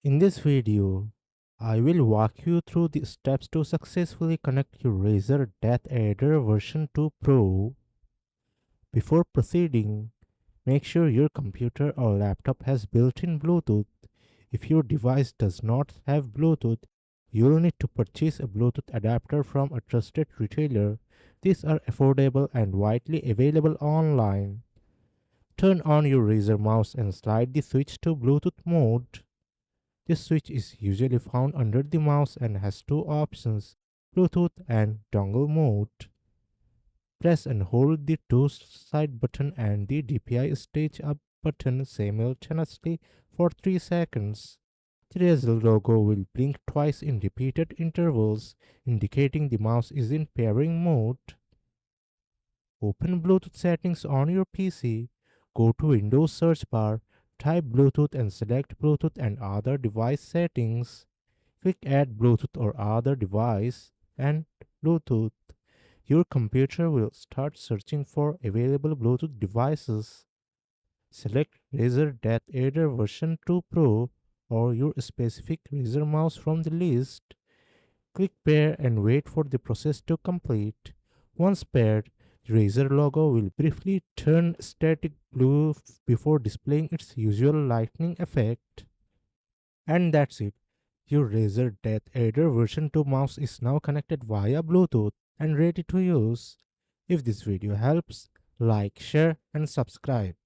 In this video, I will walk you through the steps to successfully connect your Razer Deathadder version 2 Pro. Before proceeding, make sure your computer or laptop has built-in Bluetooth. If your device does not have Bluetooth, you'll need to purchase a Bluetooth adapter from a trusted retailer. These are affordable and widely available online. Turn on your Razer mouse and slide the switch to Bluetooth mode. This switch is usually found under the mouse and has two options, Bluetooth and dongle mode. Press and hold the two side button and the DPI stage up button simultaneously for 3 seconds. The Razer logo will blink twice in repeated intervals, indicating the mouse is in pairing mode. Open Bluetooth settings on your PC. Go to Windows search bar, type Bluetooth and select Bluetooth and other device settings. Click Add Bluetooth or other device and Bluetooth. Your computer will start searching for available Bluetooth devices. Select Razer Deathadder version 2 Pro or your specific Razer mouse from the list. Click pair and wait for the process to complete. Once paired, the Razer logo will briefly turn static blue before displaying its usual lightning effect. And that's it. Your Razer Deathadder version 2 mouse is now connected via Bluetooth and ready to use. If this video helps, like, share and subscribe.